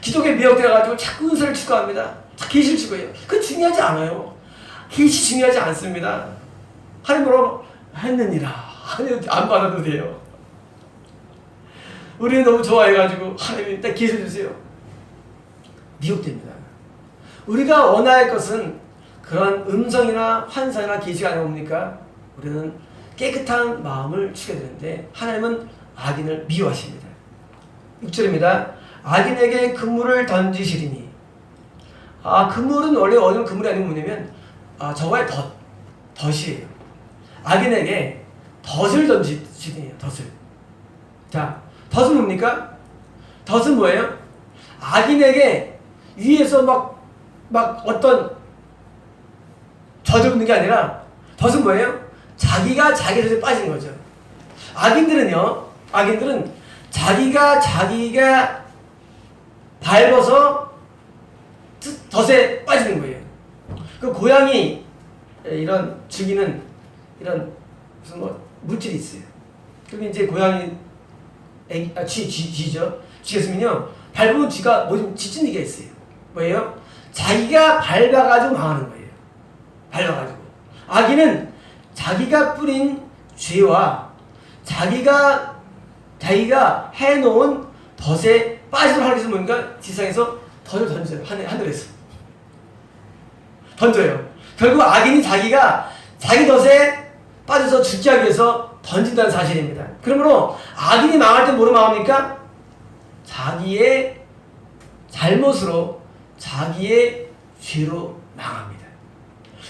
기독교에 미혹되어가지고 자꾸 은사를 추구합니다. 계시를 추구해요. 그건 중요하지 않아요. 깃이 중요하지 않습니다. 하나님으로 했느니라. 하나님 안 받아도 돼요. 우리는 너무 좋아해가지고 하나님 딱 깃을 주세요. 미혹됩니다. 우리가 원할 것은 그런 음성이나 환상이나 계시가 아니라 뭡니까? 우리는 깨끗한 마음을 주게 되는데 하나님은 악인을 미워하십니다. 6절입니다. 악인에게 그물을 던지시리니. 그물은 원래 어느 그물이 아니고 뭐냐면 저거의 덫이에요. 악인에게 덫을 던지시리니. 덫을. 자, 덫은 뭡니까? 덫은 뭐예요? 악인에게 위에서 막 어떤 덫을 붙는 게 아니라 덫은 뭐예요? 자기가 자기 덫에 빠지는 거죠. 악인들은 자기가 밟아서 덫에 빠지는 거예요. 그 고양이 이런 죽이는 이런 무슨 물질이 있어요. 그럼 이제 고양이 쥐죠. 쥐였으면요 밟으면 쥐가 뭐 좀 지치는 게 있어요. 뭐예요? 자기가 밟아가지고 망하는 거예요. 밟아가지고. 악인은 자기가 뿌린 죄와 자기가 해놓은 덫에 빠지도록 하기 위해서 뭔가 지상에서 덫을 던져요. 하늘에서 던져요. 결국 악인이 자기가 자기 덫에 빠져서 죽게 하기 위해서 던진다는 사실입니다. 그러므로 악인이 망할 때 뭐로 망합니까? 자기의 잘못으로 자기의 죄로 망합니다.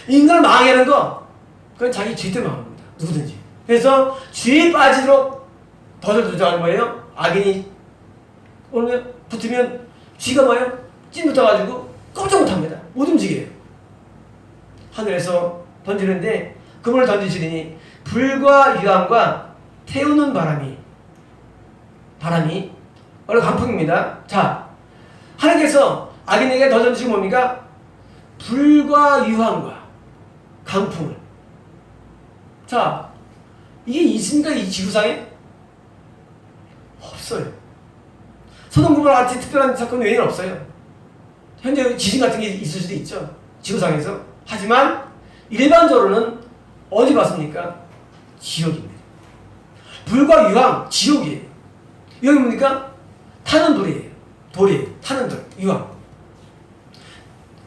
인간을 망하게 하는 거 그건 자기 죄 때문에 망하는 겁니다. 누구든지. 그래서 죄에 빠지도록 덫을 두자는 거예요. 악인이 오늘 붙으면 쥐가 뭐예요? 찐 붙어가지고 꼼짝 못합니다. 못 움직여요. 하늘에서 던지는데 그물을 던지시리니 불과 유황과 태우는 바람이 원래 강풍입니다. 자, 하나님께서 악인에게 더 던지시고 뭡니까? 불과 유황과 강풍을. 자, 이게 있습니까? 이 지구상에? 없어요. 소돔고모라 같이 특별한 사건 외에는 없어요. 현재 지진 같은 게 있을 수도 있죠. 지구상에서. 하지만 일반적으로는 어디 봤습니까? 지옥입니다. 불과 유황, 지옥이에요. 여기 뭡니까? 타는 돌이에요. 타는 돌, 유황.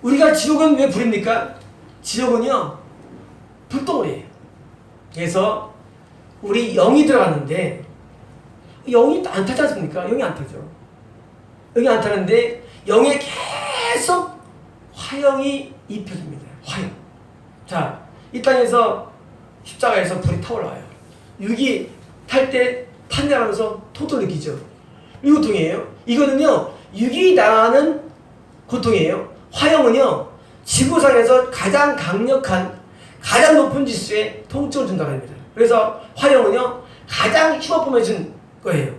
우리가 지옥은 왜 불입니까? 지옥은요, 불덩어리예요. 그래서 우리 영이 들어갔는데 영이 안 타지 않습니까? 영이 안 타죠. 영이 안 타는데 영에 계속 화영이 입혀집니다. 화영. 자, 이 땅에서 십자가에서 불이 타올라요. 육이 탈 때 탄내하면서 통통 느끼죠. 이 고통이에요. 이거는요, 육이 당하는 고통이에요. 화영은요, 지구상에서 가장 강력한, 가장 높은 지수의 통증을 준다고 합니다. 그래서 화영은요, 가장 흉악범해진 거예요.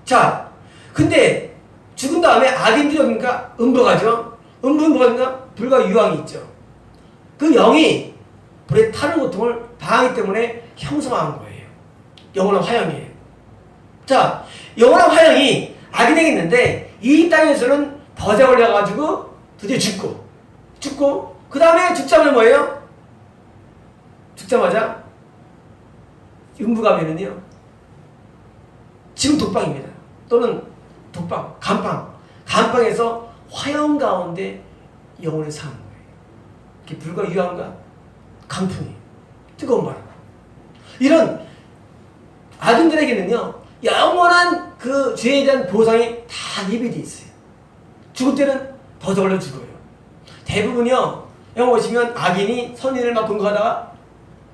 자, 근데 죽은 다음에 악인들이 뭡니까? 음부가죠. 음부는 뭐가 있나? 불과 유황이 있죠. 그 영이 불에 타는 고통을 당하기 때문에 형성한 거예요. 영원한 화영이에요. 자, 영원한 화영이 악인에게 있는데 이 땅에서는 덫에 걸려가지고 드디어 죽고 그 다음에 죽자마자 뭐예요? 죽자마자 음부가 가면은요, 지금 독방입니다. 또는 독방, 감방에서 화영 가운데 영혼을 사는 거예요. 이렇게 불과 유황과 강풍이, 뜨거운 바람. 이런 악인들에게는요, 영원한 그 죄에 대한 보상이 다 예비되어 있어요. 죽을 때는 더 걸려 죽어요. 대부분요, 영화 보시면 악인이 선인을 막 공격하다가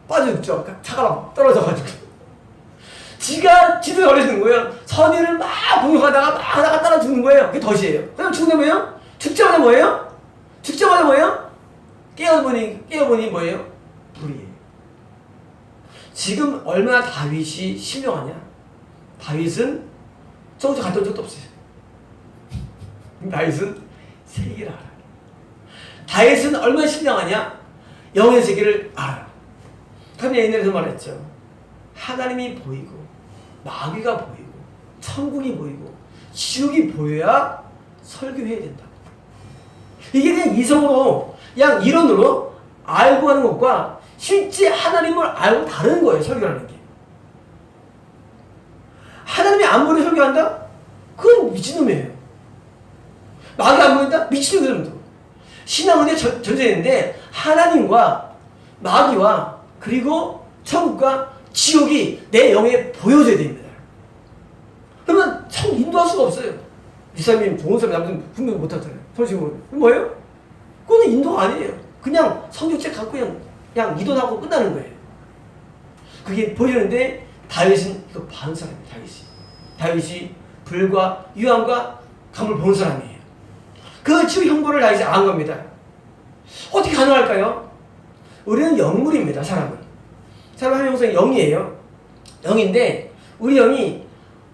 빠져 죽죠. 차가 막 떨어져가지고. 지도 걸려 죽는 거예요. 선인을 막 공격하다가 막 하다가 따라 죽는 거예요. 그게 덫이에요. 그럼 죽는 뭐예요? 죽자마자 뭐예요? 깨어보니 뭐예요? 불이에요. 지금 얼마나 다윗이 신령하냐? 다윗은 저곳에 갔다 온 적도 없어요. 다윗은 세계를 알아요. 다윗은 얼마나 신령하냐? 영의 세계를 알아요. 그럼 옛날에도 말했죠. 하나님이 보이고 마귀가 보이고 천국이 보이고 지옥이 보여야 설교해야 된다. 이게 그냥 이성으로, 그냥 이론으로 알고 하는 것과 실제 하나님을 알고 다른 거예요. 설교하는 게. 하나님이 안 보이는 설교한다? 그건 미친놈이에요. 마귀 안 보인다? 미친놈이에요. 신앙은 전제인데 하나님과 마귀와 그리고 천국과 지옥이 내 영에 보여져야 됩니다. 그러면 참 인도할 수가 없어요. 이사님 좋은 사람 남자는 분명히 못하잖아요. 솔직히 뭐예요? 그거는 인도가 아니에요. 그냥 성경책 갖고 그냥 이도하고 끝나는 거예요. 그게 보이는데 다윗은 이거 봐는 사람이에요. 다윗이 불과 유황과 감을 본 사람이에요. 그 지옥 형벌을 다윗이 안 겁니다. 어떻게 가능할까요? 우리는 영물입니다. 사람은 한 형성이 영이에요. 영인데 우리 영이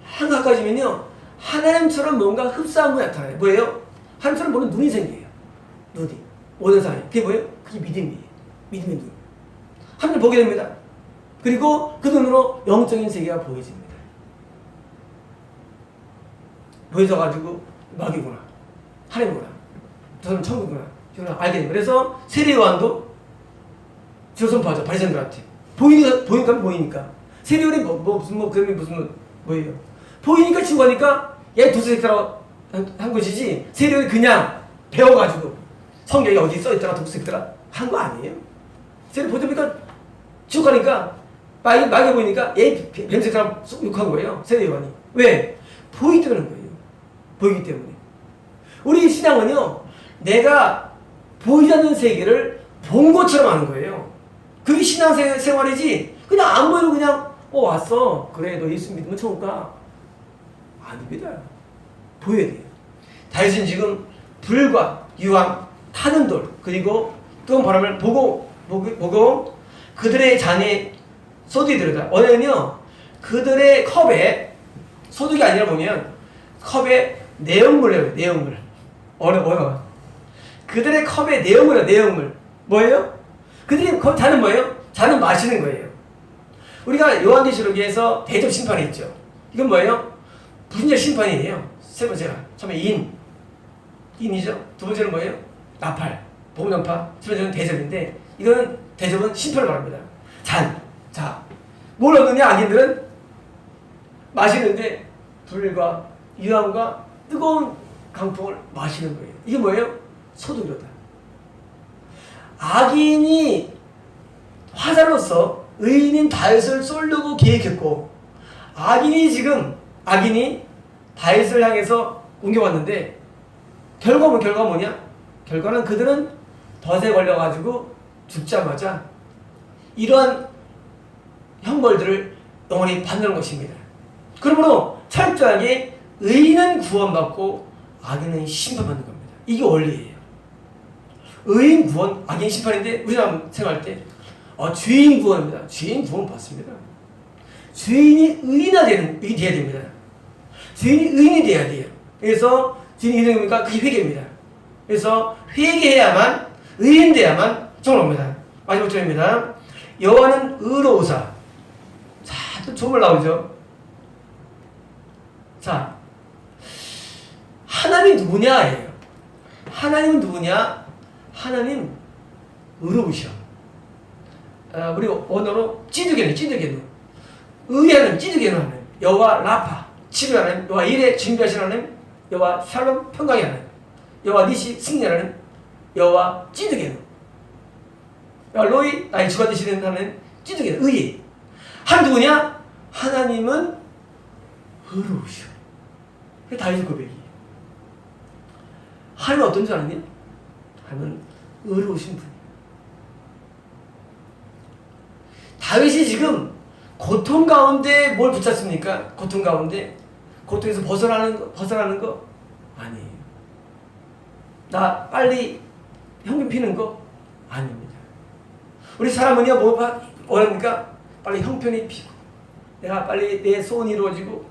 한 가까워지면요 하나님처럼 뭔가 흡사한 거 나타나요. 뭐예요? 하나님처럼 보는 눈이 생겨요. 눈이 모든 사람이. 그게 뭐예요? 그게 믿음이에요. 믿음의 눈. 하나님 보게 됩니다. 그리고 그 눈으로 영적인 세계가 보여집니다. 보여져가지고 마귀구나, 하나님구나, 저는 천국구나, 저는 알게 됩니다. 그래서 세례 요한도 지어선포하죠. 바리새인들한테 보이니까 세례 요한이 뭐예요? 보이니까 지고 가니까 얘 독수색더라 한 것이지 세례 요한이 그냥 배워가지고 성경에 어디 써있더라 독수색더라 한 거 아니에요. 세례 보니까 지고 가니까 마귀 보이니까 얘 뱀새처럼 욕한 거예요. 세례 요한이. 왜? 보이기 때문에 거예요. 보이기 때문에. 우리 신앙은요, 내가 보이지 않는 세계를 본 것처럼 하는 거예요. 그게 신앙생활이지, 그냥 안 보이고 그냥, 왔어. 그래, 너 예수 믿으면 천국 가. 아닙니다. 보여야 돼요. 다윗은 지금 불과 유황, 타는 돌, 그리고 뜨거운 바람을 보고 그들의 잔에 소득이 들어가. 원래는요, 그들의 컵에, 소득이 아니라 뭐냐면, 컵에 내용물이에요. 내용물. 어려워요. 그들의 컵에 내용물. 뭐예요? 그들이 잔은 뭐예요? 잔은 마시는 거예요. 우리가 요한계시록에서 대접 심판이 있죠. 이건 뭐예요? 불신자 심판이에요. 세 번째가 처음에 인이죠. 두 번째는 뭐예요? 나팔, 복음전파. 세 번째는 대접인데 이거는 대접은 심판을 말합니다. 자, 뭘 얻느냐? 악인들은 마시는데 불과 유황과 뜨거운 강풍을 마시는 거예요. 이게 뭐예요? 소득이다. 악인이 화살로서 의인인 다윗을 쏠려고 계획했고 악인이 다윗을 향해서 공격왔는데 결과는 뭐냐? 결과는 그들은 덫에 걸려가지고 죽자마자 이러한 형벌들을 영원히 받는 것입니다. 그러므로 철저하게 의인은 구원받고 악인은 심판받는 겁니다. 이게 원리예요. 의인 구원, 악인 심판인데 우리 사람 생각할 때 주인 구원입니다. 주인 구원 받습니다. 주인이 의인이 돼야 됩니다. 주인이 의인이 돼야 돼요. 그래서 주인이 의인이 뭡니까? 그게 회개입니다. 그래서 회개해야만 의인 돼야만 정합니다. 마지막 절입니다. 여호와는 의로우사. 자, 또 조물 나오죠. 자, 하나님이 누구냐예요. 하나님은 누구냐? 하나님 의로우셔. 우리 언어로 찌르게는 의의 하나님, 찌르게는 하나님. 여호와 라파, 치료하는 하나님. 여호와 일에 준비하시는 하나님. 여호와 샬롬, 평강의 하나님. 여호와 니시, 승리하는 하나님. 여호와 찌르게는. 로이, 나의 주가 되시는 하나님. 찌르게는 의의. 하나님 누구냐? 하나님은 의로우셔. 그게 다윗의 고백이에요. 하나님은 어떤 줄 아느냐? 하나님은 의로우신 분이에요. 다윗이 지금 고통 가운데 뭘 붙잡습니까? 고통 가운데 고통에서 벗어나는 거 아니에요. 나 빨리 형편 피는 거 아닙니다. 우리 사람은요 뭐 원합니까? 빨리 형편이 피고 내가 빨리 내 소원이 이루어지고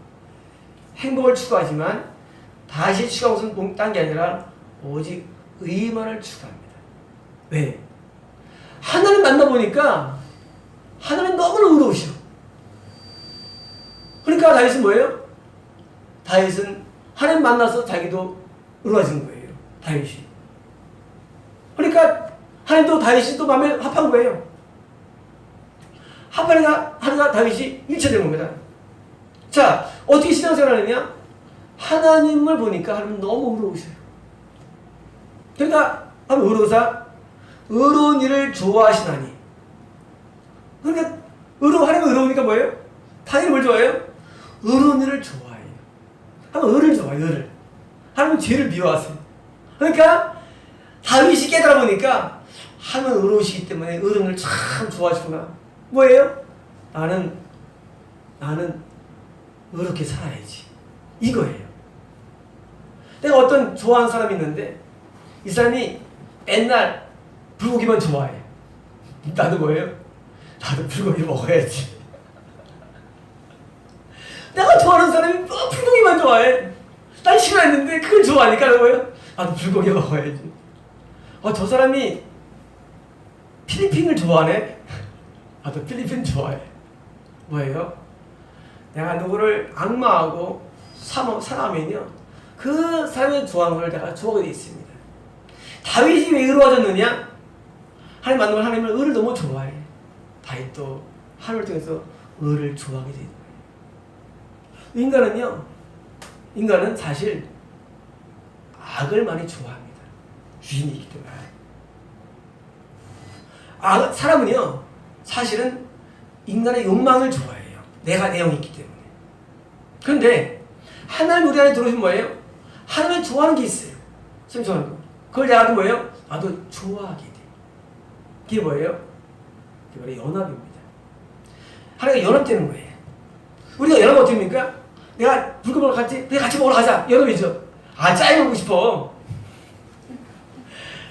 행복을 추구하지만 다시 추구한 것은 딴 게 아니라 오직 의만을 추구합니다. 왜? 하나님 만나보니까 하나님 너무나 의로우셔. 그러니까 다윗은 뭐예요? 다윗은 하나님 만나서 자기도 의로워진 거예요. 다윗이. 그러니까 하나님도 다윗이 또 마음에 합한 거예요. 하나님과 다윗이 일치된 겁니다. 자, 어떻게 신앙생활을 하느냐? 하나님을 보니까 하나님 너무 의로우세요. 그러니까 하나님 의로우사 의로운 일을 좋아하시나니. 그러니까 하나님은 의로우니까 뭐예요? 다윗이 뭘 좋아해요? 의로운 일을 좋아해요. 하나님 의를 좋아해요. 의를. 하나님은 죄를 미워하세요. 그러니까 다윗이 깨달아 보니까 하나님은 의로우시기 때문에 의로운 일을 참 좋아하시구나. 뭐예요? 나는 의롭게 살아야지. 이거예요. 내가 어떤 좋아하는 사람이 있는데 이 사람이 맨날 불고기만 좋아해. 나도 뭐예요? 나도 불고기 먹어야지. 내가 좋아하는 사람이 불고기만 좋아해. 난 싫어했는데 그걸 좋아하니까 뭐예요? 나도 불고기 먹어야지. 저 사람이 필리핀을 좋아하네? 나도 필리핀 좋아해. 뭐예요? 내가 누구를 악마하고 사랑하면요, 그 사람이 좋아하는 걸 내가 좋아하게 되어 있습니다. 다윗이 왜 의로워졌느냐? 하나님 만나면 하나님을 의를 너무 좋아해. 다윗도 하나님을 통해서 의를 좋아하게 되는 거예요. 인간은 사실 악을 많이 좋아합니다. 주인이기 때문에. 사람은요, 사실은 인간의 욕망을 좋아해요. 내가 내용이 있기 때문에. 그런데 하나님 우리 안에 들어오시면 뭐예요? 하나님이 좋아하는 게 있어요. 선생님 좋아하는 거. 그걸 내가 뭐예요? 나도 좋아하게 돼. 그게 뭐예요? 그게 바로 연합입니다. 하나님과 연합되는 거예요. 우리가 연합 어떻게 합니까? 내가 불금 먹으러 같이 먹으러 가자. 연합이죠. 짜이 먹고 싶어.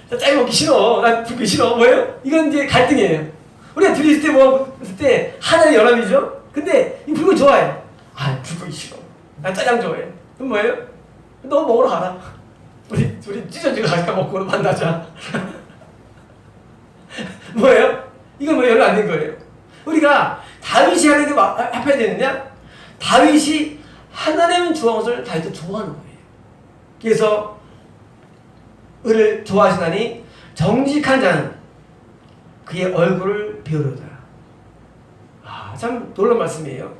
나 짜이 먹기 싫어. 나 불금 싫어. 뭐예요? 이건 이제 갈등이에요. 우리가 둘이 있을 때 먹었을 때 하나의 연합이죠. 근데 이 불금 좋아해. 불금 싫어. 나 짜장 좋아해. 그럼 뭐예요? 너 먹으러 가라. 우리 찢어지고 가니까 먹고 만나자. 뭐예요? 이건 뭐 연락 안 된 거예요. 우리가 다윗이 하나님께 합해야 되느냐? 다윗이 하나님은 좋아하는 것을 다윗도 좋아하는 거예요. 그래서 의를 좋아하시나니 정직한 자는 그의 얼굴을 배우려다. 참 놀라운 말씀이에요.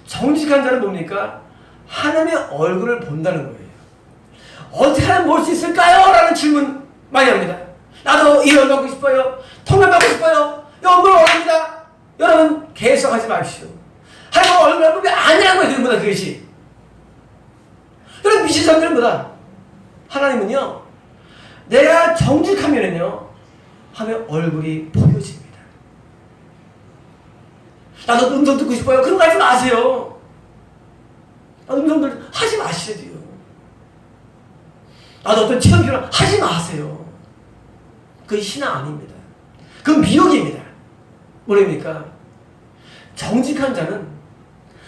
정직한 자는 뭡니까? 하나님의 얼굴을 본다는 거예요. 어떻게 하면 볼 수 있을까요? 라는 질문 많이 합니다. 나도 이 얼굴 받고 싶어요. 통면 받고 싶어요. 얼굴 원합니다. 여러분 계속하지 마십시오. 하나님 얼굴 얼굴이 아니라는 거예요. 그것보다 그것이. 여러분 미친 사람들은 뭐다? 하나님은요, 내가 정직하면은요, 하나님 얼굴이 보여집니다. 나도 음성 듣고 싶어요. 그런 거 하지 마세요. 나도 음성들 하지 마셔야 돼요. 나도 어떤 체험 필요한 하지 마세요. 그게 신앙 아닙니다. 그건 미혹입니다. 뭐랍니까? 정직한 자는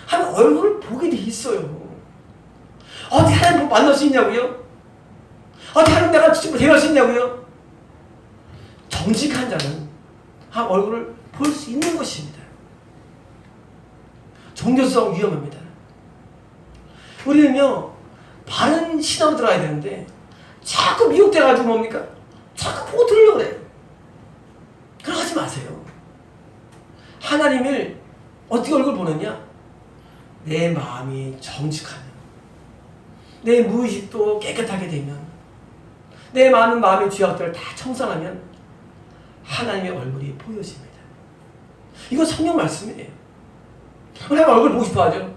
하나님 얼굴을 보게 돼 있어요. 어떻게 하나님 만날 수 있냐고요? 어떻게 하나님 내가 직접 대화할 수 있냐고요? 정직한 자는 하나님 얼굴을 볼 수 있는 것입니다. 종교성 위험합니다. 우리는요, 바른 신앙으로 들어가야 되는데 자꾸 미혹돼가지고 뭡니까? 자꾸 보고 들으려고 그래요. 그럼 하지 마세요. 하나님을 어떻게 얼굴 보느냐? 내 마음이 정직하면, 내 무의식도 깨끗하게 되면, 내 많은 마음의 죄악들을 다 청산하면 하나님의 얼굴이 보여집니다. 이거 성경 말씀이에요. 하나님 얼굴 보고 싶어 하죠.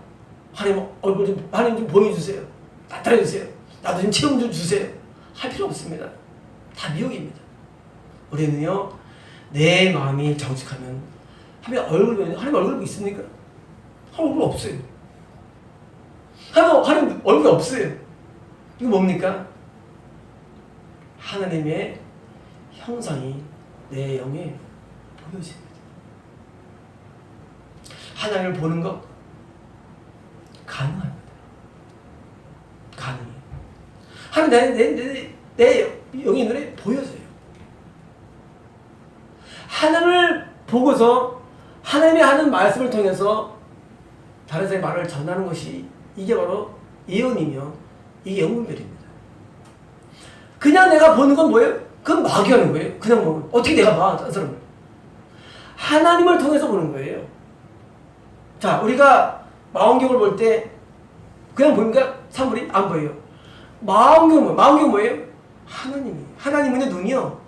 하나님 얼굴 하나님 좀 보여주세요. 나타내주세요. 나도 좀 체험 좀 주세요. 할 필요 없습니다. 다 미혹입니다. 우리는요, 내 마음이 정직하면 하나님 얼굴 보고 있습니까? 하나님 얼굴 없어요. 하나님 얼굴 없어요. 이거 뭡니까? 하나님의 형상이 내 영에 보여집니다. 하나님을 보는 것 가능합니다. 가능해요. 하나님 내 영의 눈에 보여져요. 하나님을 보고서 하나님이 하는 말씀을 통해서 다른 사람의 말을 전하는 것이 이게 바로 예언이며 이게 영분별입니다. 그냥 내가 보는 건 뭐예요? 그건 마귀하는 거예요. 그냥 보면. 어떻게 내가 봐, 다른 사람을. 하나님을 통해서 보는 거예요. 자, 우리가 망원경을 볼 때 그냥 보니까 사물이 안 보여요. 망원경 뭐예요? 하나님이에요. 하나님은요, 눈이요.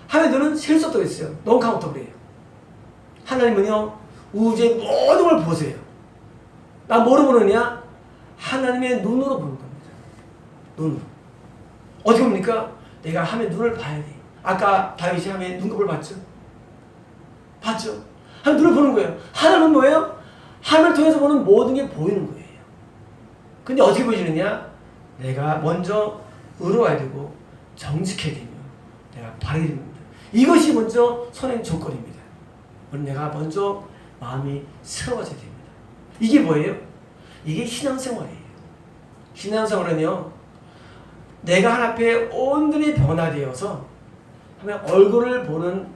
하나님의 눈은 셀 수 없다고 했어요. 너무 카운터블이에요. 하나님은요, 우주의 모든 걸 보세요. 나 뭐로 보느냐? 하나님의 눈으로 보는 겁니다. 눈으로. 어떻게 봅니까? 내가 하나님의 눈을 봐야 돼. 아까 다윗이 하나님의 눈곱을 봤죠? 봤죠? 하나님 눈을 보는 거예요. 하나님은 뭐예요? 하나님을 통해서 보는 모든 게 보이는 거예요. 근데 어떻게 보여지느냐? 내가 먼저 의로워야 되고 정직해야 되며 내가 바르게 됩니다. 이것이 먼저 선행 조건입니다. 내가 먼저 마음이 새로워져야 됩니다. 이게 뭐예요? 이게 신앙생활이에요. 신앙생활은요, 내가 하나님 앞에 온전히 변화되어서 하나님 얼굴을 보는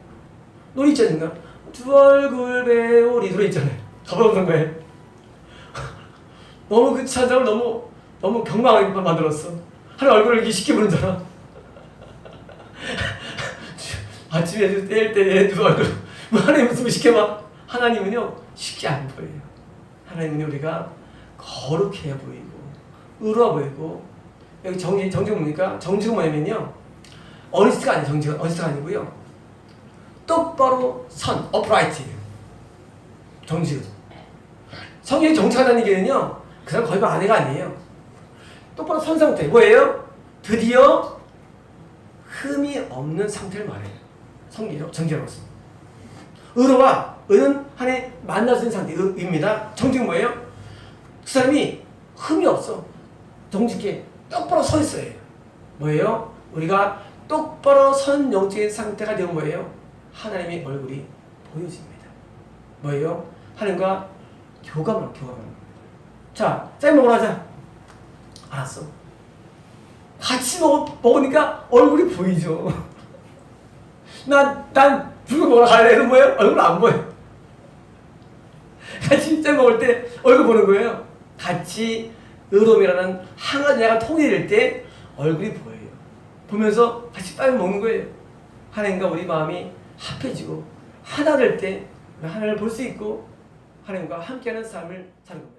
노래 있잖아요. 두 얼굴 배우리 노래 있잖아요. 가보는 거예요. 너무 그 찬양을 너무 경망하게 만들었어. 하나님 얼굴을 이렇게 쉽게 보는 사람. 아침에 뗄 때 두 얼굴. 하나님 무슨 쉽게 봐. 하나님은요, 쉽게 안 보여요. 하나님은 우리가 거룩해 보이고, 의로워 보이고, 여기 정직은 뭡니까? 정직은 뭐냐면요, 어니스트가 아니에요. 정직은 어니스트가 아니고요, 똑바로 선, upright이에요. 정직은. 성경이 정직하다는 얘기는요, 그 사람 거의 아내가 아니에요. 똑바로 선 상태. 뭐예요? 드디어 흠이 없는 상태를 말해요. 성경이요, 정직으로서. 의는 하나님 만날 수 있는 상태, 의입니다. 정직은 뭐예요? 그 사람이 흠이 없어. 정직해. 똑바로 서 있어요. 뭐예요? 우리가 똑바로 선 영적인 상태가 되면 뭐예요? 하나님의 얼굴이 보여집니다. 뭐예요? 하나님과 교감을. 자, 짜장 먹으러 가자. 알았어. 같이 먹으니까 얼굴이 보이죠. 난 불고 먹으러 갈래. 이런 뭐예요? 얼굴 안 보여. 같이 짜 먹을 때 얼굴 보는 거예요. 같이 의로움이라는 한 가지 약간 통일될 때 얼굴이 보여요. 보면서 같이 빨리 먹는 거예요. 하나님과 우리 마음이 합해지고 하나 될 때 하나님을 볼 수 있고 하나님과 함께하는 삶을 사는 겁니다.